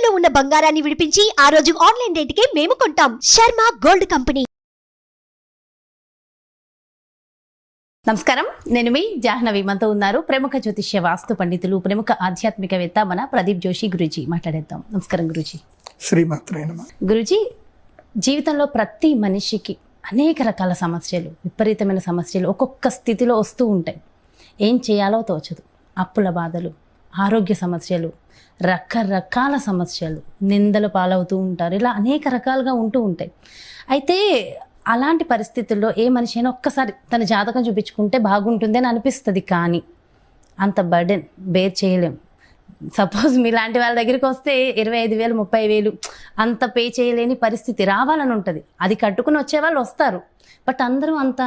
తాకట్టులో ఉన్న బంగారాన్ని విడిపించి ఆ రోజు ఆన్లైన్ రేటుకే మేము కొంటాం. Sharma gold company. నమస్కారం, నేను మీ జాహ్నవి. మనతో ఉన్నారు ప్రముఖ జ్యోతిష్య వాస్తు పండితులు, ప్రముఖ ఆధ్యాత్మికవేత్త మన ప్రదీప్ జోషి గురూజీ. మాట్లాడేద్దాం. నమస్కారం గురూజీ. శ్రీమాత్రే నమః. గురూజీ, జీవితంలో ప్రతి మనిషికి అనేక రకాల సమస్యలు, విపరీతమైన సమస్యలు ఒక్కొక్క స్థితిలో వస్తూ ఉంటాయి. ఏం చేయాలో తోచదు. అప్పుల బాధలు, ఆరోగ్య సమస్యలు, రకరకాల సమస్యలు, నిందలు పాలవుతూ ఉంటారు. ఇలా అనేక రకాలుగా ఉంటూ ఉంటాయి. అయితే అలాంటి పరిస్థితుల్లో ఏ మనిషి అయినా ఒక్కసారి తన జాతకం చూపించుకుంటే బాగుంటుంది అని అనిపిస్తుంది. కానీ అంత బర్డెన్ బేర్ చేయలేం. సపోజ్ మీలాంటి వాళ్ళ దగ్గరికి వస్తే 25,000 30,000 అంత పే చేయలేని పరిస్థితి రావాలని ఉంటుంది. అది కట్టుకుని వచ్చే వాళ్ళు వస్తారు, బట్ అందరూ అంత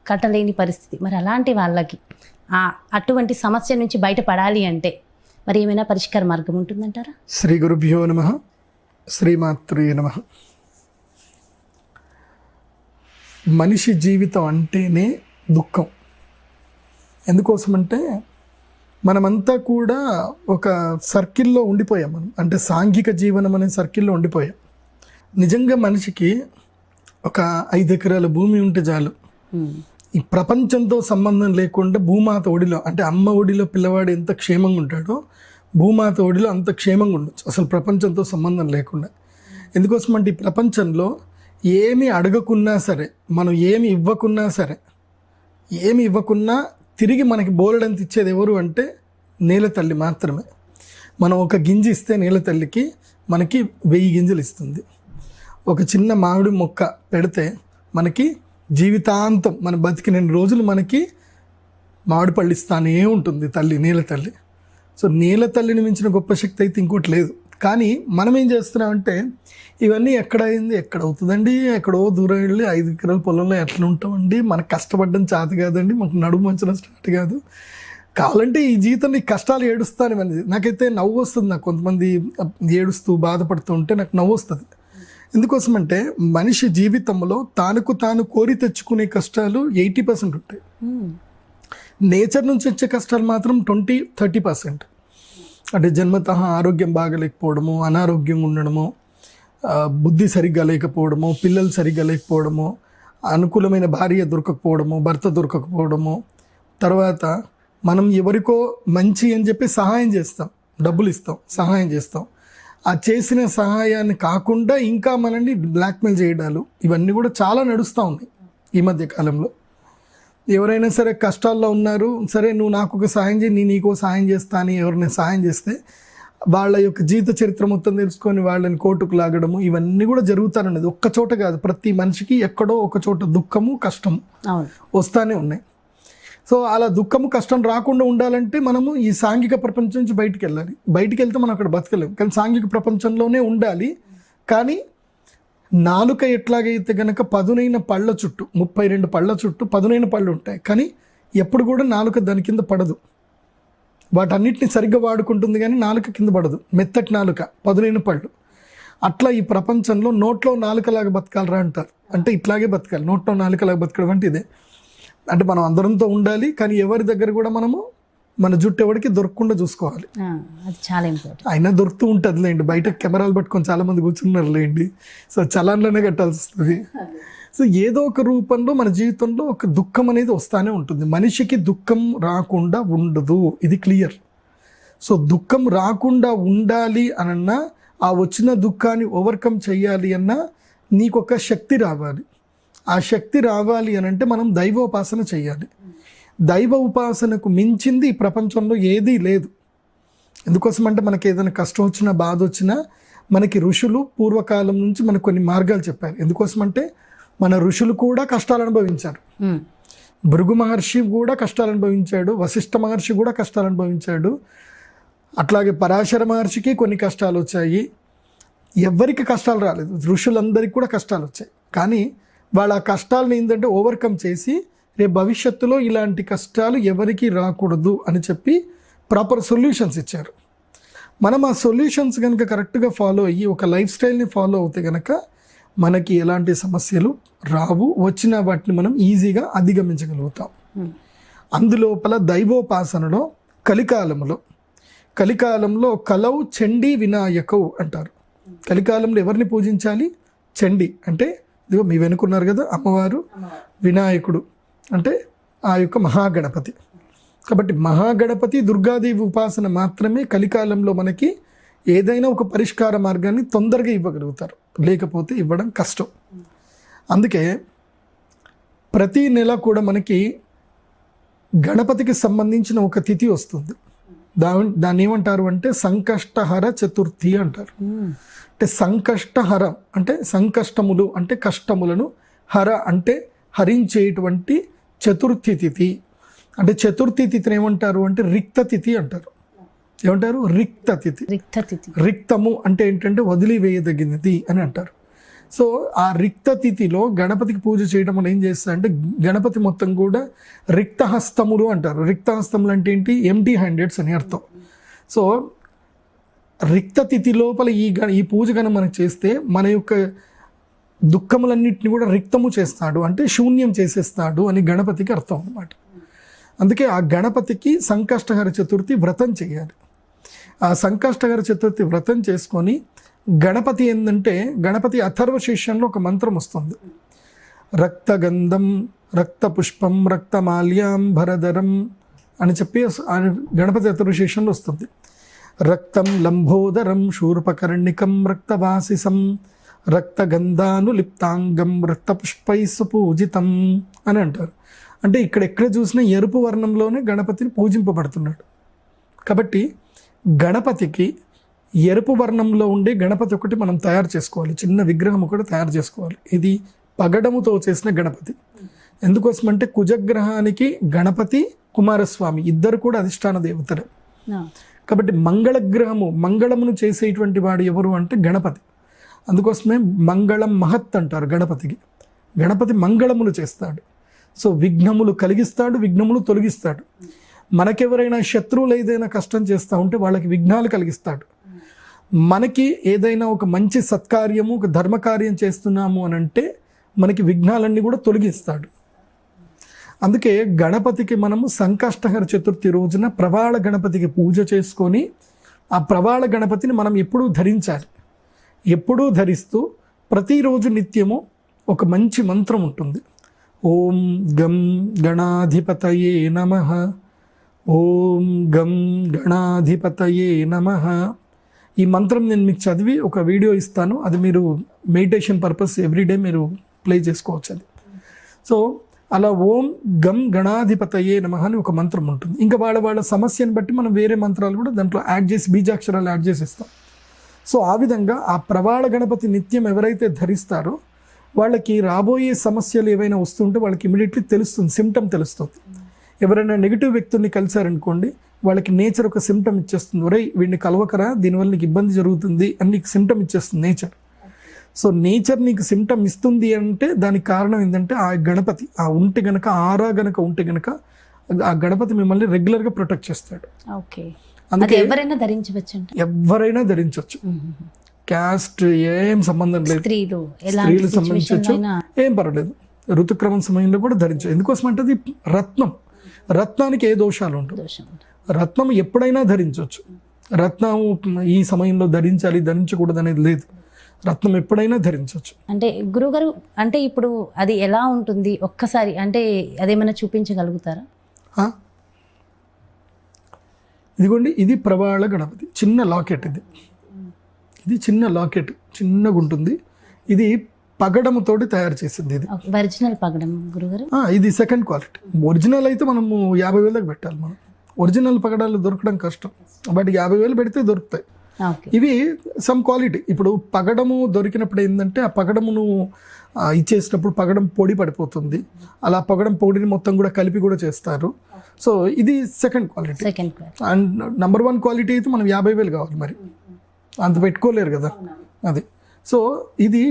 కట్టలేని పరిస్థితి. మరి అలాంటి వాళ్ళకి అటువంటి సమస్య నుంచి బయటపడాలి అంటే మరి ఏమైనా పరిష్కార మార్గం ఉంటుందంటారా? శ్రీ గురుభ్యో నమః. శ్రీమాత్రే నమః. మనిషి జీవితం అంటేనే దుఃఖం. ఎందుకోసమంటే మనమంతా కూడా ఒక సర్కిల్లో ఉండిపోయాం. మనం అంటే సాంఘిక జీవనం అనే సర్కిల్లో ఉండిపోయాం. నిజంగా మనిషికి ఒక 5 ఎకరాల భూమి ఉంటే చాలు. ఈ ప్రపంచంతో సంబంధం లేకుండా భూమాత ఒడిలో, అంటే అమ్మ ఒడిలో పిల్లవాడు ఎంత క్షేమంగా ఉంటాడో భూమాత ఒడిలో అంత క్షేమంగా ఉండొచ్చు, అసలు ప్రపంచంతో సంబంధం లేకుండా. ఎందుకోసమంటే ఈ ప్రపంచంలో ఏమి అడగకున్నా సరే, మనం ఏమి ఇవ్వకున్నా సరే, ఏమి ఇవ్వకున్నా తిరిగి మనకి బోలెడంత ఇచ్చేది ఎవరు అంటే నేల తల్లి మాత్రమే. మనం ఒక గింజ ఇస్తే నేల తల్లికి మనకి 1000 గింజలు ఇస్తుంది. ఒక చిన్న మామిడి మొక్క పెడితే మనకి జీవితాంతం, మన బతికిన రోజులు మనకి మామిడి పళ్ళు ఇస్తానే ఉంటుంది తల్లి, నేల తల్లి. సో నేల తల్లిని మించిన గొప్ప శక్తి అయితే ఇంకోటి లేదు. కానీ మనం ఏం చేస్తున్నామంటే ఇవన్నీ ఎక్కడ అయింది, ఎక్కడ అవుతుందండి, ఎక్కడో దూరం వెళ్ళి 5 ఎకరాల పొలంలో ఎట్లా ఉంటామండి, మనకు కష్టపడడం చేత కాదండి, మనకు నడుము వంచడం స్టార్ట్ కాదు, కావాలంటే ఈ జీవితంలో ఈ కష్టాలు ఏడుస్తాను అనేది. నాకైతే నవ్వు వస్తుంది. నాకు కొంతమంది ఏడుస్తూ బాధపడుతూ ఉంటే నాకు నవ్వు వస్తుంది. ఎందుకోసమంటే మనిషి జీవితంలో తానుకు తాను కోరి తెచ్చుకునే కష్టాలు 80% ఉంటాయి. నేచర్ నుంచి వచ్చే కష్టాలు మాత్రం 20-30%. అంటే జన్మతః ఆరోగ్యం బాగలేకపోవడము, అనారోగ్యంగా ఉండడము, బుద్ధి సరిగ్గా లేకపోవడము, పిల్లలు సరిగ్గా లేకపోవడము, అనుకూలమైన భార్య దొరకకపోవడము, భర్త దొరకకపోవడము, తర్వాత మనం ఎవరికో మంచి అని చెప్పి సహాయం చేస్తాం, డబ్బులు ఇస్తాం, సహాయం చేస్తాం. ఆ చేసిన సహాయాన్ని కాకుండా ఇంకా మనల్ని బ్లాక్మెయిల్ చేయడాలు, ఇవన్నీ కూడా చాలా నడుస్తూ ఉన్నాయి ఈ మధ్య కాలంలో. ఎవరైనా సరే కష్టాల్లో ఉన్నారు, సరే నువ్వు నాకు ఒక సహాయం చేయి, నేను నీకో సహాయం చేస్తా అని ఎవరైనా సహాయం చేస్తే వాళ్ళ యొక్క జీవిత చరిత్ర మొత్తం తెలుసుకొని వాళ్ళని కోర్టుకు లాగడము, ఇవన్నీ కూడా జరుగుతానన్నది. ఒక్క చోట కాదు, ప్రతి మనిషికి ఎక్కడో ఒక చోట దుఃఖము కష్టము వస్తానే ఉన్నాయి. సో అలా దుఃఖము కష్టం రాకుండా ఉండాలంటే మనము ఈ సాంఘిక ప్రపంచం నుంచి బయటికి వెళ్ళాలి. బయటికి వెళ్తే మనం అక్కడ బతకలేము, కానీ సాంఘిక ప్రపంచంలోనే ఉండాలి. కానీ నాలుక ఎట్లాగైతే కనుక పదునైన పళ్ళ చుట్టూ, 32 పళ్ళ చుట్టూ పదునైన పళ్ళు ఉంటాయి, కానీ ఎప్పుడు కూడా నాలుక దాని కింద పడదు. వాటన్నిటిని సరిగ్గా వాడుకుంటుంది కానీ నాలుక కింద పడదు. మెత్తటి నాలుక, పదునైన పళ్ళు. అట్లా ఈ ప్రపంచంలో నోట్లో నాలుకలాగా బతకాలరా అంటారు. అంటే ఇట్లాగే బతకాలి, నోట్లో నాలుకలాగా బతకడం అంటే ఇదే. అంటే మనం అందరంతో ఉండాలి, కానీ ఎవరి దగ్గర కూడా మనము మన జుట్టు ఎవరికి దొరకకుండా చూసుకోవాలి. అది చాలా ఇంపార్టెంట్. అయినా దొరుకుతూ ఉంటుంది లేండి, బయట కెమెరాలు పట్టుకొని చాలామంది కూర్చున్నారు లేండి. సో చలాన్లోనే కట్టాల్సి వస్తుంది. సో ఏదో ఒక రూపంలో మన జీవితంలో ఒక దుఃఖం అనేది వస్తూనే ఉంటుంది. మనిషికి దుఃఖం రాకుండా ఉండదు, ఇది క్లియర్. సో దుఃఖం రాకుండా ఉండాలి అనన్నా, ఆ వచ్చిన దుఃఖాన్ని ఓవర్కమ్ చేయాలి అన్నా నీకు ఒక శక్తి రావాలి. ఆ శక్తి రావాలి అని అంటే మనం దైవోపాసన చేయాలి. దైవ ఉపాసనకు మించింది ఈ ప్రపంచంలో ఏదీ లేదు. ఎందుకోసం అంటే మనకి ఏదైనా కష్టం వచ్చినా, బాధ వచ్చినా మనకి ఋషులు పూర్వకాలం నుంచి మనకు కొన్ని మార్గాలు చెప్పారు. ఎందుకోసం అంటే మన ఋషులు కూడా కష్టాలు అనుభవించారు. భృగు మహర్షి కూడా కష్టాలు అనుభవించాడు, వశిష్ఠ మహర్షి కూడా కష్టాలు అనుభవించాడు, అట్లాగే పరాశర మహర్షికి కొన్ని కష్టాలు వచ్చాయి. ఎవరికి కష్టాలు రాలేదు, ఋషులందరికీ కూడా కష్టాలు వచ్చాయి. కానీ వాళ్ళ కష్టాలను ఏంటంటే ఓవర్కమ్ చేసి రేపు భవిష్యత్తులో ఇలాంటి కష్టాలు ఎవరికి రాకూడదు అని చెప్పి ప్రాపర్ సొల్యూషన్స్ ఇచ్చారు. మనం ఆ సొల్యూషన్స్ కనుక కరెక్ట్గా ఫాలో అయ్యి ఒక లైఫ్ స్టైల్ని ఫాలో అవుతే కనుక మనకి ఎలాంటి సమస్యలు రావు, వచ్చిన వాటిని మనం ఈజీగా అధిగమించగలుగుతాం. అందులోపల దైవోపాసనలో కలికాలంలో కలౌ చండీ వినాయకౌ అంటారు. కలికాలంలో ఎవరిని పూజించాలి? చండి అంటే ఇదిగో మీ వెనుకున్నారు కదా అమ్మవారు, వినాయకుడు అంటే ఆ యొక్క మహాగణపతి. కాబట్టి మహాగణపతి దుర్గాదేవి ఉపాసన మాత్రమే కలికాలంలో మనకి ఏదైనా ఒక పరిష్కార మార్గాన్ని తొందరగా ఇవ్వగలుగుతారు, లేకపోతే ఇవ్వడం కష్టం. అందుకే ప్రతి నెల కూడా మనకి గణపతికి సంబంధించిన ఒక తిథి వస్తుంది. దాన్ని ఏమంటారు అంటే సంకష్టహర చతుర్థి అంటారు. అంటే సంకష్టహరం అంటే సంకష్టములు అంటే కష్టములను, హర అంటే హరించేటువంటి చతుర్థి తిథి. అంటే చతుర్థి తిథిని ఏమంటారు అంటే రిక్త తిథి అంటారు. ఏమంటారు? రిక్త తిథి. రిక్తము అంటే ఏంటంటే వదిలివేయదగినది అని అంటారు. సో ఆ రిక్త తిథిలో గణపతికి పూజ చేయడం వల్ల ఏం చేస్తారంటే గణపతి మొత్తం కూడా రిక్తహస్తములు అంటారు. రిక్తహస్తములు అంటే ఏంటి? ఎంటీ హ్యాండెడ్స్ అని అర్థం. సో రిక్త తిథి లోపల ఈ పూజ కనుక మనం చేస్తే మన యొక్క దుఃఖములన్నింటినీ కూడా రిక్తము చేస్తాడు, అంటే శూన్యం చేసేస్తాడు అని గణపతికి అర్థం అన్నమాట. అందుకే ఆ గణపతికి సంకష్టహర చతుర్థి వ్రతం చేయాలి. ఆ సంకష్టహర చతుర్థి వ్రతం చేసుకొని గణపతి ఏంటంటే గణపతి అథర్వ శీర్షంలో ఒక మంత్రం వస్తుంది. రక్తగంధం రక్తపుష్పం రక్తమాల్యాం భరధరం అని చెప్పి గణపతి అథర్వ శీర్షంలో వస్తుంది. రక్తం లంబోదరం శూర్పకర్ణికం రక్తవాసిసం రక్తగంధానులిప్తాంగం రక్తపుష్పైసు పూజితం అని అంటారు. అంటే ఎక్కడ చూసినా ఎరుపు వర్ణంలోనే గణపతిని పూజింపబడుతున్నాడు. కాబట్టి గణపతికి ఎరుపు వర్ణంలో ఉండే గణపతి ఒకటి మనం తయారు చేసుకోవాలి, చిన్న విగ్రహం ఒకటి తయారు చేసుకోవాలి. ఇది పగడముతో చేసిన గణపతి. ఎందుకోసం అంటే కుజగ్రహానికి గణపతి కుమారస్వామి ఇద్దరు కూడా అధిష్టాన దేవతలే. కాబట్టి మంగళమును చేసేటువంటి వాడు ఎవరు అంటే గణపతి. అందుకోసమే మంగళం మహత్ అంటారు గణపతికి. గణపతి మంగళములు చేస్తాడు. సో విఘ్నములు కలిగిస్తాడు, విఘ్నములు తొలగిస్తాడు. మనకెవరైనా శత్రువులు ఏదైనా కష్టం చేస్తూ ఉంటే వాళ్ళకి విఘ్నాలు కలిగిస్తాడు. మనకి ఏదైనా ఒక మంచి సత్కార్యము, ఒక ధర్మకార్యం చేస్తున్నాము అని అంటే మనకి విఘ్నాలన్నీ కూడా తొలగిస్తాడు. అందుకే గణపతికి మనము సంకష్టహర చతుర్థి రోజున ప్రవాళ గణపతికి పూజ చేసుకొని ఆ ప్రవాళ గణపతిని మనం ఎప్పుడూ ధరించాలి. ఎప్పుడూ ధరిస్తూ ప్రతిరోజు నిత్యము ఒక మంచి మంత్రం ఉంటుంది. ఓం గం గణాధిపతయే నమః, ఓం గం గణాధిపతయే నమః. ఈ మంత్రం నేను మీకు చదివి ఒక వీడియో ఇస్తాను, అది మీరు మెడిటేషన్ పర్పస్ ఎవ్రీడే మీరు ప్లే చేసుకోవచ్చు అది. సో అలా ఓం గం గణాధిపతయే నమః అని ఒక మంత్రం ఉంటుంది. ఇంకా వాళ్ళ సమస్యను బట్టి మనం వేరే మంత్రాలు కూడా దాంట్లో యాడ్ చేసి బీజాక్షరాలు యాడ్ చేసి ఇస్తాం. సో ఆ విధంగా ఆ ప్రవాళ గణపతి నిత్యం ఎవరైతే ధరిస్తారో వాళ్ళకి రాబోయే సమస్యలు ఏవైనా వస్తుంటే వాళ్ళకి ఇమీడియట్లీ తెలుస్తుంది, సిమ్టమ్ తెలుస్తుంది. ఎవరైనా నెగిటివ్ వ్యక్తుల్ని కలిసారనుకోండి, వాళ్ళకి నేచర్ ఒక సిమ్టమ్ ఇచ్చేస్తుంది. ఒరేయ్ వీడిని కలవకరా, దీనివల్ల నీకు ఇబ్బంది జరుగుతుంది అని నీకు సిమ్టమ్ ఇచ్చేస్తుంది నేచర్. సో నేచర్ నీకు సిమ్టమ్ ఇస్తుంది అంటే దానికి కారణం ఏంటంటే ఆ గణపతి ఉంటే గనక, ఆరా గనక ఉంటే గనక ఆ గణపతి మిమ్మల్ని రెగ్యులర్గా ప్రొటెక్ట్ చేస్తాడు. ఓకే, అందుకే ఎవరైనా ధరించవచ్చు. క్యాస్ట్ ఏం సంబంధం లేదు, స్త్రీలు సంబంధించవచ్చు, ఏం పర్వాలేదు. ఋతుక్రమం సమయంలో కూడా ధరించవచ్చు. ఎందుకోసం అంటే అది రత్నానికి ఏ దోషాలు ఉంటాయి. రత్నం ఎప్పుడైనా ధరించవచ్చు. రత్నం ఈ సమయంలో ధరించకూడదు అనేది లేదు. రత్నం ఎప్పుడైనా ధరించవచ్చు. అంటే గురుగారు, అంటే ఇప్పుడు అది ఎలా ఉంటుంది ఒక్కసారి అంటే అదేమైనా చూపించగలుగుతారా? ఇదిగోండి, ఇది ప్రవాళ గణపతి చిన్న లాకెట్. ఇది చిన్న లాకెట్, చిన్నగా ఉంటుంది. ఇది పగడముతోటి తయారు చేసింది. ఇది ఒరిజినల్ పగడం గురుగారు. ఇది సెకండ్ క్వాలిటీ. ఒరిజినల్ అయితే మనము 50,000 పెట్టాలి. మనం ఒరిజినల్ పగడాలు దొరకడం కష్టం, బట్ 50,000 పెడితే దొరుకుతాయి. ఇవి సమ్ క్వాలిటీ. ఇప్పుడు పగడము దొరికినప్పుడు ఏంటంటే ఆ పగడమును ఇచ్చేసినప్పుడు పగడం పొడి పడిపోతుంది. అలా పగడం పొడిని మొత్తం కూడా కలిపి కూడా చేస్తారు. సో ఇది second quality. And number 1 quality అయితే మనం 50,000 కావాలి, మరి అంత పెట్టుకోలేరు కదా అది. సో ఇది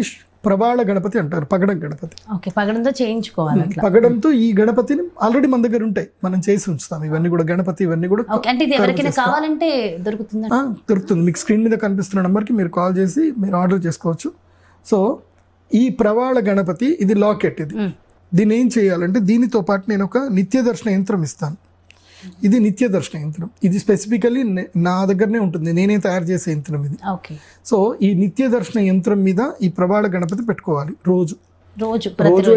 ప్రవాళ గణపతి అంటారు, పగడం గణపతి. పగడంతో చేయించుకోవాలి. పగడంతో ఈ గణపతిని ఆల్రెడీ మన దగ్గర ఉంటాయి, మనం చేసి ఉంచుతాం. ఇవన్నీ కూడా గణపతి ఇవన్నీ కూడా కావాలంటే దొరుకుతుంది. మీకు స్క్రీన్ మీద కనిపిస్తున్న నెంబర్కి మీరు కాల్ చేసి మీరు ఆర్డర్ చేసుకోవచ్చు. సో ఈ ప్రవాళ గణపతి ఇది లాకెట్. దీన్ని ఏం చేయాలంటే దీనితో పాటు నేను ఒక నిత్య దర్శన యంత్రం ఇస్తాను. ఇది నిత్య దర్శన యంత్రం. ఇది స్పెసిఫికలీ నా దగ్గరనే ఉంటుంది, నేనే తయారు చేసే యంత్రం ఇది. ఓకే. సో ఈ నిత్య దర్శన యంత్రం మీద ఈ ప్రవాళ గణపతి పెట్టుకోవాలి రోజు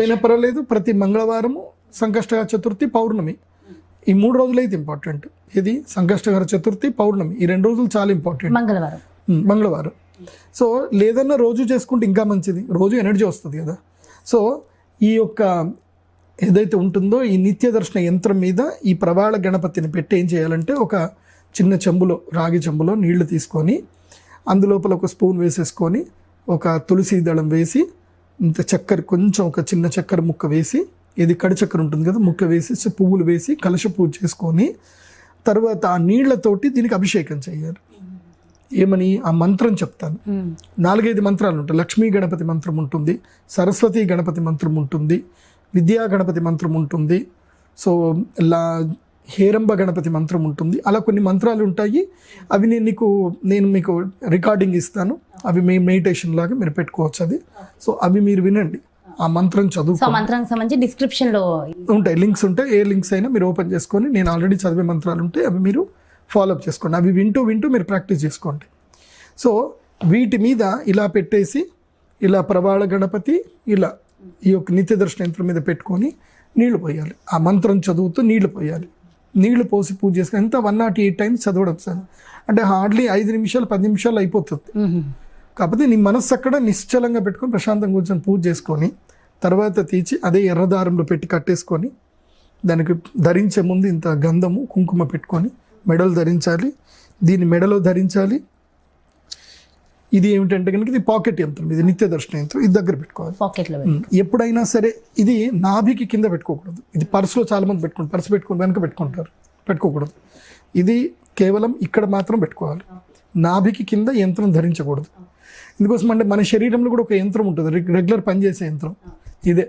అయినా పర్వాలేదు. ప్రతి మంగళవారము, సంకష్టహర చతుర్థి, పౌర్ణమి, ఈ 3 రోజులు అయితే ఇంపార్టెంట్. ఇది సంకష్టహర చతుర్థి, పౌర్ణమి, ఈ 2 రోజులు చాలా ఇంపార్టెంట్. మంగళవారం. సో లేదన్నా రోజు చేసుకుంటే ఇంకా మంచిది, రోజు ఎనర్జీ వస్తుంది కదా. సో ఈ యొక్క ఏదైతే ఉంటుందో ఈ నిత్య దర్శన యంత్రం మీద ఈ ప్రవాళ గణపతిని పెట్టి ఏం చేయాలంటే, ఒక చిన్న చెంబులో, రాగి చెంబులో నీళ్లు తీసుకొని అందులోపల ఒక స్పూన్ వేసేసుకొని ఒక తులసి దళం వేసి, ఇంత చక్కెర, కొంచెం ఒక చిన్న చక్కెర ముక్క వేసి, ఇది కడి చక్కెర ఉంటుంది కదా, ముక్క వేసి పువ్వులు వేసి కలశ పూజ చేసుకొని తర్వాత ఆ నీళ్లతోటి దీనికి అభిషేకం చేయాలి. ఏమని ఆ మంత్రం చెప్తాను. 4-5 మంత్రాలు ఉంటాయి. లక్ష్మీ గణపతి మంత్రం ఉంటుంది, సరస్వతి గణపతి మంత్రం ఉంటుంది, విద్యా గణపతి మంత్రం ఉంటుంది, సో హేరంబ గణపతి మంత్రం ఉంటుంది. అలా కొన్ని మంత్రాలు ఉంటాయి. అవి నేను మీకు రికార్డింగ్ ఇస్తాను. అవి మీ మెడిటేషన్ లాగా మీరు పెట్టుకోవచ్చు అది. సో అవి మీరు వినండి, ఆ మంత్రం చదువు. మంత్రానికి సంబంధించి డిస్క్రిప్షన్ లో ఉంటాయి, లింక్స్ ఉంటాయి. ఏ లింక్స్ అయినా మీరు ఓపెన్ చేసుకొని, నేను ఆల్రెడీ చదివే మంత్రాలు ఉంటాయి, అవి మీరు ఫాలోఅప్ చేసుకోండి. అవి వింటూ మీరు ప్రాక్టీస్ చేసుకోండి. సో వీటి మీద ఇలా పెట్టేసి, ఇలా ప్రవాళ గణపతి ఇలా ఈ యొక్క నిత్య దర్శన యంత్రం మీద పెట్టుకొని నీళ్లు పోయాలి. ఆ మంత్రం చదువుతూ నీళ్లు పోయాలి. నీళ్లు పోసి పూజ చేసుకుని ఎంత 108 టైమ్స్ చదవడం సార్. అంటే హార్డ్లీ 5 నిమిషాలు 10 నిమిషాలు అయిపోతుంది. కాకపోతే నీ మనస్సు అక్కడ నిశ్చలంగా పెట్టుకొని ప్రశాంతంగా కూర్చొని పూజ చేసుకొని తర్వాత తీసి అదే ఎర్రదారంలో పెట్టి కట్టేసుకొని, దానికి ధరించే ముందు ఇంత గంధము కుంకుమ పెట్టుకొని మెడలు ధరించాలి. దీన్ని మెడలో ధరించాలి. ఇది ఏమిటంటే కనుక ఇది పాకెట్ యంత్రం, ఇది నిత్య దర్శన యంత్రం. ఇది దగ్గర పెట్టుకోవాలి పాకెట్లో. ఎప్పుడైనా సరే ఇది నాభికి కింద పెట్టుకోకూడదు. ఇది పర్సులో చాలా మంది పెట్టుకుంటారు, పర్సు పెట్టుకుని వెనక పెట్టుకోకూడదు. ఇది కేవలం ఇక్కడ మాత్రం పెట్టుకోవాలి. నాభికి కింద యంత్రం ధరించకూడదు. ఇందుకోసం అంటే మన శరీరంలో కూడా ఒక యంత్రం ఉంటుంది, రెగ్యులర్ పనిచేసే యంత్రం. ఇదే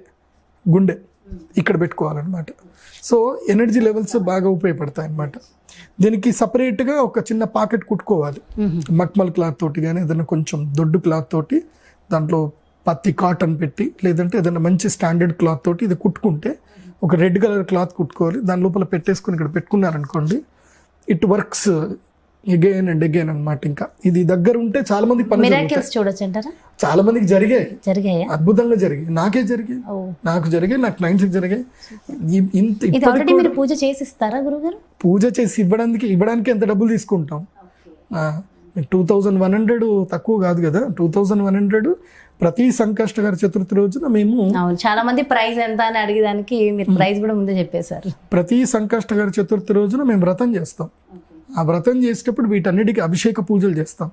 గుండె ఇక్కడ పెట్టుకోవాలన్నమాట. సో ఎనర్జీ లెవెల్స్ బాగా ఉపయోగపడతాయి అన్నమాట. దీనికి సపరేట్గా ఒక చిన్న పాకెట్ కుట్టుకోవాలి. మక్మల్ క్లాత్ తోటి కానీ ఏదైనా కొంచెం దొడ్డు క్లాత్ తోటి, దాంట్లో పత్తి కాటన్ పెట్టి, లేదంటే ఏదైనా మంచి స్టాండర్డ్ క్లాత్ తోటి ఇది కుట్టుకుంటే, ఒక రెడ్ కలర్ క్లాత్ కుట్టుకోవాలి. దాని లోపల పెట్టేసుకొని ఇక్కడ పెట్టుకున్నారనుకోండి, it works again and again అనమాట. ఇంకా ఇది దగ్గర ఉంటే చాలా మందికి చూడొచ్చు, చాలా మందికి జరిగాయి, అద్భుతంగా జరిగాయి. నాకే జరిగాయి, నాకు జరిగాయి, నాకు క్లయింట్స్ జరిగాయి. పూజ చేసి ఇస్తారా గురుగారు? పూజ చేసి ఇవ్వడానికి ఎంత డబ్బులు తీసుకుంటాం? 2100 తక్కువ కాదు కదా. 2100 ప్రతి సంకష్టహర చతుర్థి రోజున మేము, చాలా మంది ప్రైస్ ఎంత అని అడిగేదానికి మీరు ప్రైస్ కూడా ముందే చెప్పేశారు. ప్రతి సంకష్టహర చతుర్థి రోజున మేము వ్రతం చేస్తాం. ఆ వ్రతం చేసేటప్పుడు వీటన్నిటికీ అభిషేక పూజలు చేస్తాం.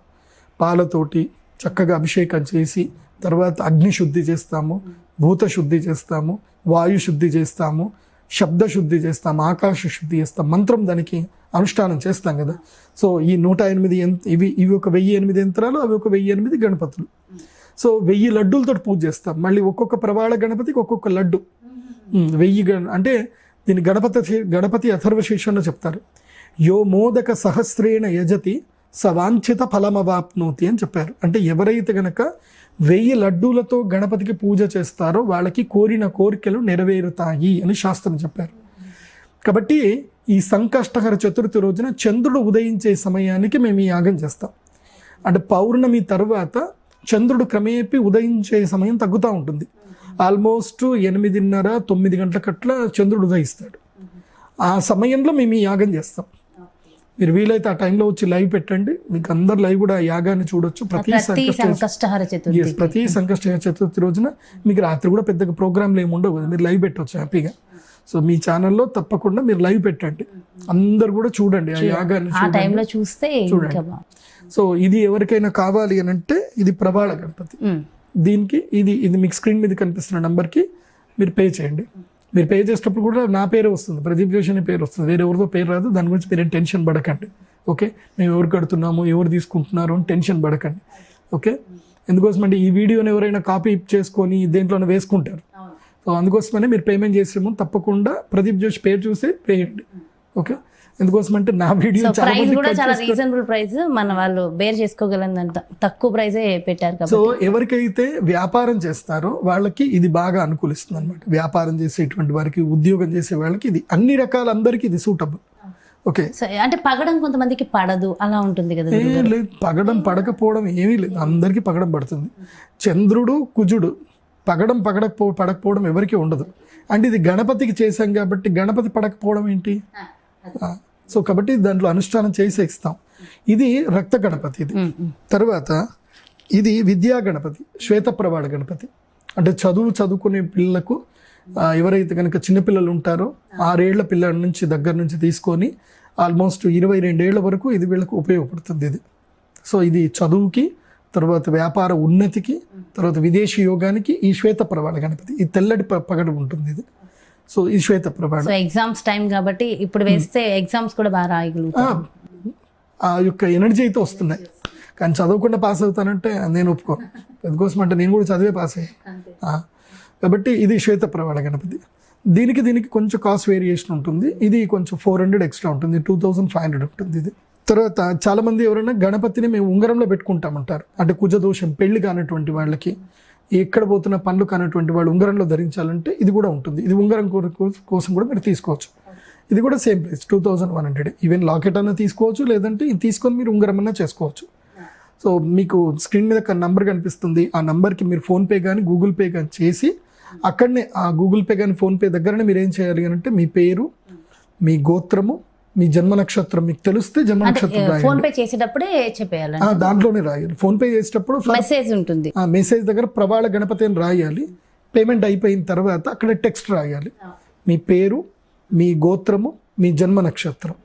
పాలతోటి చక్కగా అభిషేకం చేసి, తర్వాత అగ్ని శుద్ధి చేస్తాము, భూత శుద్ధి చేస్తాము, వాయు శుద్ధి చేస్తాము, శబ్ద శుద్ధి చేస్తాము, ఆకాశ శుద్ధి చేస్తాం. మంత్రం దానికి అనుష్ఠానం చేస్తాం కదా. సో ఈ 108 ఇవి ఒక 1008 యంత్రాలు, అవి ఒక 1008 గణపతులు. సో 1000 లడ్డూలతో పూజ చేస్తాం. మళ్ళీ ఒక్కొక్క ప్రవాళ గణపతికి ఒక్కొక్క లడ్డు. 1000 అంటే దీన్ని గణపతి అథర్వశీర్షంలో చెప్తారు. యో మోదక సహస్రేణ యజతి సవాంఛిత ఫలమవాప్నోతి అని చెప్పారు. అంటే ఎవరైతే గనక 1000 లడ్డూలతో గణపతికి పూజ చేస్తారో వాళ్ళకి కోరిన కోరికలు నెరవేరుతాయి అని శాస్త్రం చెప్పారు. కాబట్టి ఈ సంకష్టహర చతుర్థి రోజున చంద్రుడు ఉదయించే సమయానికి మేము ఈ యాగం చేస్తాం. అంటే పౌర్ణమి తర్వాత చంద్రుడు క్రమేపీ ఉదయించే సమయం తగ్గుతూ ఉంటుంది. ఆల్మోస్ట్ 8:30-9 గంటలకట్ల చంద్రుడు ఉదయిస్తాడు. ఆ సమయంలో మేము ఈ యాగం చేస్తాం. మీరు వీలైతే ఆ టైంలో వచ్చి లైవ్ పెట్టండి, మీకు అందరు లైవ్ కూడా యాగాన్ని చూడొచ్చు. ప్రతి సంకష్టహర చతుర్థి రోజున మీకు రాత్రి కూడా పెద్దగా ప్రోగ్రాంలు ఏమి ఉండవు, మీరు లైవ్ పెట్టవచ్చు హ్యాపీగా. సో మీ ఛానల్లో తప్పకుండా మీరు లైవ్ పెట్టండి, అందరు కూడా చూడండి ఆ యాగాన్ని చూడండి. సో ఇది ఎవరికైనా కావాలి అని అంటే ఇది ప్రవాళ గణపతి. దీనికి ఇది మీకు స్క్రీన్ మీద కనిపిస్తున్న నంబర్కి మీరు పే చేయండి. మీరు పే చేసేటప్పుడు కూడా నా పేరే వస్తుంది, ప్రదీప్ జోషి అనే పేరు వస్తుంది, వేరే ఎవరితో పేరు రాదు. దాని గురించి మీరేం టెన్షన్ పడకండి. ఓకే, మేము ఎవరు కడుతున్నాము, ఎవరు తీసుకుంటున్నారు అని టెన్షన్ పడకండి. ఓకే, ఎందుకోసం అంటే ఈ వీడియోని ఎవరైనా కాపీ చేసుకొని దేంట్లోనే వేసుకుంటారు. సో అందుకోసమనే మీరు పేమెంట్ చేసే ముందు తప్పకుండా ప్రదీప్ జోషి పేరు చూసి పే చేయండి. ఓకే, ఎందుకోసం అంటే నా వీడియో చాలా రీజనబుల్ ప్రైస్, మన వాళ్ళు బేర్ చేసుకోగలంత తక్కువ ప్రైజే పెట్టారు. సో ఎవరికైతే వ్యాపారం చేస్తారో వాళ్ళకి ఇది బాగా అనుకూలిస్తుంది అనమాట. వ్యాపారం చేసేటువంటి వారికి, ఉద్యోగం చేసే వాళ్ళకి ఇది అన్ని రకాల అందరికీ ఇది సూటబుల్. ఓకే, సో అంటే పగడం కొంతమందికి పడదు అలా ఉంటుంది కదా ఏం లేదు, పగడం పడకపోవడం ఏమీ లేదు, అందరికీ పగడం పడుతుంది. చంద్రుడు కుజుడు పగడం పడకపోవడం ఎవరికీ ఉండదు. అంటే ఇది గణపతికి చేశాం కాబట్టి గణపతి పడకపోవడం ఏంటి? సో కాబట్టి దాంట్లో అనుష్ఠానం చేసి ఇస్తాం. ఇది రక్త గణపతి. ఇది తర్వాత ఇది విద్యా గణపతి, శ్వేతప్రవాళ గణపతి. అంటే చదువుకునే పిల్లలకు ఎవరైతే కనుక చిన్నపిల్లలు ఉంటారో 6 ఏళ్ల పిల్లల నుంచి దగ్గర నుంచి తీసుకొని ఆల్మోస్ట్ 22 ఏళ్ల వరకు ఇది వీళ్ళకు ఉపయోగపడుతుంది ఇది. సో ఇది చదువుకి, తర్వాత వ్యాపార ఉన్నతికి, తర్వాత విదేశీ యోగానికి ఈ శ్వేతప్రవాళ గణపతి. ఈ తెల్లటి పగడం ఉంటుంది ఇది. సో ఈ శ్వేతప్రవాళ ఎగ్జామ్స్ టైం కాబట్టి ఇప్పుడు వేస్తే ఎగ్జామ్స్ కూడా బాగా రాయగలుగుతాం. ఆ యొక్క ఎనర్జీ అయితే వస్తున్నాయి. కానీ చదవకుండా పాస్ అవుతానంటే నేను ఒప్పుకోను. అందుకోసం అంటే నేను కూడా చదివే పాస్ అయ్యాను. కాబట్టి ఇది శ్వేతప్రవాళ గణపతి. దీనికి కొంచెం కాస్ట్ వేరియేషన్ ఉంటుంది. ఇది కొంచెం 400 ఎక్స్ట్రా ఉంటుంది, 2500 ఉంటుంది ఇది. తర్వాత చాలామంది ఎవరైనా గణపతిని మేము ఉంగరంలో పెట్టుకుంటామంటారు. అంటే కుజదోషం, పెళ్లి కానటువంటి వాళ్ళకి, ఎక్కడ పోతున్న పనులు కానటువంటి వాళ్ళు ఉంగరంలో ధరించాలంటే ఇది కూడా ఉంటుంది. ఇది ఉంగరం కోసం కూడా మీరు తీసుకోవచ్చు. ఇది కూడా సేమ్ ప్రైస్ 2100. ఈవెన్ లాకెట్ అన్నా తీసుకోవచ్చు, లేదంటే ఇది తీసుకొని మీరు ఉంగరం అన్నా చేసుకోవచ్చు. సో మీకు స్క్రీన్ మీద నంబర్ కనిపిస్తుంది. ఆ నంబర్కి మీరు ఫోన్పే కానీ గూగుల్ పే కానీ చేసి అక్కడనే ఆ గూగుల్ పే కానీ ఫోన్పే దగ్గరనే మీరు ఏం చేయాలి అంటే మీ పేరు, మీ గోత్రము, మీ జన్మ నక్షత్రం మీకు తెలిస్తే జన్మ నక్షత్రం ఫోన్ పే చేసేటప్పుడే చెప్పేయాలి, దాంట్లోనే రాయాలి. ఫోన్ పే చేసేటప్పుడు మెసేజ్ ఉంటుంది. ఆ మెసేజ్ దగ్గర ప్రవాళ గణపతి అని రాయాలి. పేమెంట్ అయిపోయిన తర్వాత అక్కడ టెక్స్ట్ రాయాలి. మీ పేరు, మీ గోత్రము, మీ జన్మ నక్షత్రం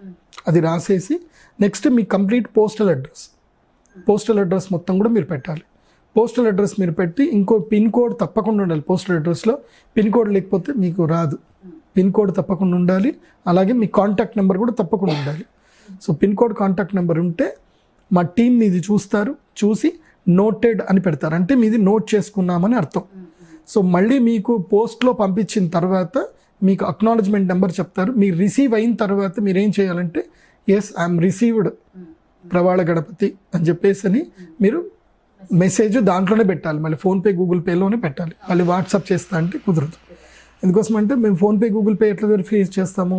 అది రాసేసి నెక్స్ట్ మీ కంప్లీట్ పోస్టల్ అడ్రస్ మొత్తం కూడా మీరు పెట్టాలి. పోస్టల్ అడ్రస్ మీరు పెట్టి ఇంకో పిన్ కోడ్ తప్పకుండా ఉండాలి. పోస్టల్ అడ్రస్లో పిన్ కోడ్ లేకపోతే మీకు రాదు. పిన్ కోడ్ తప్పకుండా ఉండాలి. అలాగే మీ కాంటాక్ట్ నెంబర్ కూడా తప్పకుండా ఉండాలి. So pin code, contact number ఉంటే మా టీం మీది చూస్తారు, చూసి నోటెడ్ అని పెడతారు. అంటే మీది నోట్ చేసుకున్నామని అర్థం. సో మళ్ళీ మీకు పోస్ట్లో పంపించిన తర్వాత మీకు అక్నాలజ్మెంట్ నెంబర్ చెప్తారు. మీరు రిసీవ్ అయిన తర్వాత మీరు ఏం చేయాలంటే ఎస్ ఐఎమ్ రిసీవ్డ్ ప్రవాళ గణపతి అని చెప్పేసి మీరు మెసేజ్ దాంట్లోనే పెట్టాలి. మళ్ళీ ఫోన్పే గూగుల్ పేలోనే పెట్టాలి. మళ్ళీ వాట్సాప్ చేస్తా అంటే కుదరదు. ఎందుకోసం అంటే మేము ఫోన్పే గూగుల్ పే ఎట్లా వెరిఫై చేస్తాము,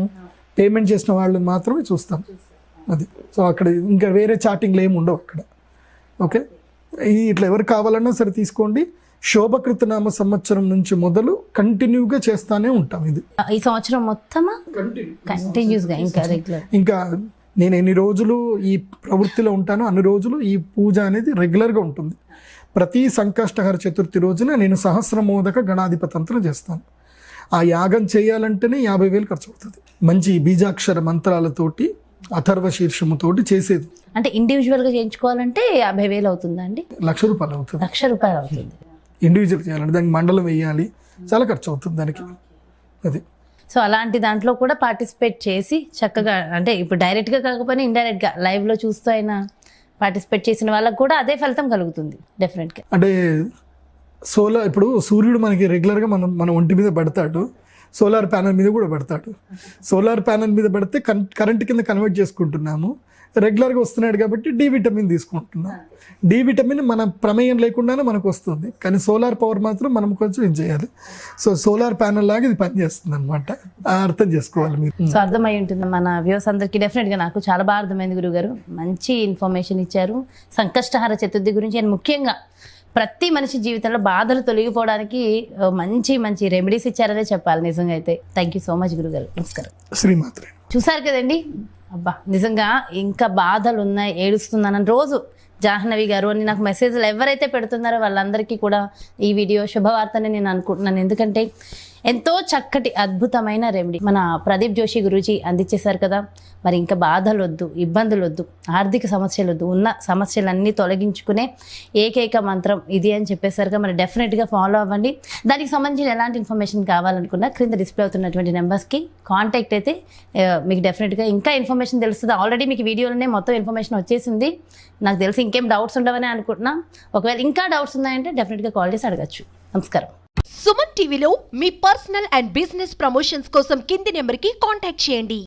పేమెంట్ చేసిన వాళ్ళని మాత్రమే చూస్తాం. అది సో అక్కడ ఇంకా వేరే చాటింగ్లు ఏమి ఉండవు అక్కడ. ఓకే, ఇట్లా ఎవరు కావాలన్నా సరే తీసుకోండి. శోభకృతనామ సంవత్సరం నుంచి మొదలు కంటిన్యూగా చేస్తానే ఉంటాం. ఇది ఈ సంవత్సరం మొత్తమా కంటిన్యూస్గా ఇంకా రెగ్యులర్. ఇంకా నేను ఎన్ని రోజులు ఈ ప్రవృత్తిలో ఉంటానో అన్ని రోజులు ఈ పూజ అనేది రెగ్యులర్గా ఉంటుంది. ప్రతి సంకష్టహర చతుర్థి రోజున నేను సహస్రమోదక గణాధిపతంత్రం చేస్తాను. ఆ యాగం చేయాలంటేనే 50,000 ఖర్చు అవుతుంది. మంచి బీజాక్షర మంత్రాలతోటి, అథర్వ శీర్షముతోటి చేసేది. అంటే ఇండివిజువల్గా చేయించుకోవాలంటే 50,000 అవుతుందా అండి? ₹1,00,000 అవుతుంది. ₹1,00,000 అవుతుంది. ఇండివిజువల్ చేయాలంటే దానికి మండలం వేయాలి, చాలా ఖర్చు అవుతుంది దానికి. అది సో అలాంటి దాంట్లో కూడా పార్టిసిపేట్ చేసి చక్కగా, అంటే ఇప్పుడు డైరెక్ట్గా కాకపోయినా ఇండైరెక్ట్గా లైవ్లో చూస్తూ అయినా పార్టిసిపేట్ చేసిన వాళ్ళకు కూడా అదే ఫలితం కలుగుతుంది డెఫినెట్గా. అంటే ఇప్పుడు సూర్యుడు మనకి రెగ్యులర్గా మన ఒంటి మీద పడతాడు, సోలార్ ప్యానల్ మీద కూడా పడతాడు. సోలార్ ప్యానల్ మీద పడితే కరెంట్ కింద కన్వర్ట్ చేసుకుంటున్నాము. రెగ్యులర్గా వస్తున్నాడు కాబట్టి డి విటమిన్ తీసుకుంటున్నాం. డి విటమిన్ మన ప్రమేయం లేకుండానే మనకు వస్తుంది. కానీ సోలార్ పవర్ మాత్రం మనం కొంచెం ఇది చేయాలి. సో సోలార్ ప్యానల్ లాగా ఇది పనిచేస్తుంది అనమాట. అర్థం చేసుకోవాలి మీరు. సో అర్థమై ఉంటుంది మన వ్యూవర్స్ అందరికీ. డెఫినెట్గా నాకు చాలా బాగా అర్థమైంది గురుగారు. మంచి ఇన్ఫర్మేషన్ ఇచ్చారు సంకష్టహార చతుర్థి గురించి. అండ్ ముఖ్యంగా ప్రతి మనిషి జీవితంలో బాధలు తొలగిపోవడానికి మంచి మంచి రెమెడీస్ ఇచ్చారనే చెప్పాలి నిజంగా. అయితే థ్యాంక్ యూ సో మచ్ గురుగారు. నమస్కారం. శ్రీమాత్రే. చూసారు కదండి, అబ్బా నిజంగా ఇంకా బాధలు ఉన్నాయి, ఏడుస్తున్నానని రోజు జాహ్నవి గారు అని నాకు మెసేజ్లు ఎవరైతే పెడుతున్నారో వాళ్ళందరికీ కూడా ఈ వీడియో శుభవార్తని నేను అనుకుంటున్నాను. ఎందుకంటే ఎంతో చక్కటి అద్భుతమైన రెమెడీ మన ప్రదీప్ జోషి గురూజీ అందించేశారు కదా. మరి ఇంకా బాధలు వద్దు, ఇబ్బందులు వద్దు, ఆర్థిక సమస్యలు వద్దు, ఉన్న సమస్యలన్నీ తొలగించుకునే ఏకైక మంత్రం ఇది అని చెప్పేశారు కదా. మరి డెఫినెట్గా ఫాలో అవ్వండి. దానికి సంబంధించిన ఎలాంటి ఇన్ఫర్మేషన్ కావాలనుకున్నా క్రింద డిస్ప్లే అవుతున్నటువంటి నెంబర్స్కి కాంటాక్ట్ అయితే మీకు డెఫినెట్గా ఇంకా ఇన్ఫర్మేషన్ తెలుస్తుంది. ఆల్రెడీ మీకు వీడియోలోనే మొత్తం ఇన్ఫర్మేషన్ వచ్చేసింది. నాకు తెలిసి ఇంకేం డౌట్స్ ఉండవని అనుకుంటున్నా. ఒకవేళ ఇంకా డౌట్స్ ఉన్నాయంటే డెఫినెట్గా కాల్ చేసి అడగచ్చు. నమస్కారం. సుమన్ టీవీలో మీ పర్సనల్ అండ్ బిజినెస్ ప్రమోషన్స్ కోసం కింది నెంబర్కి కాంటాక్ట్ చేయండి.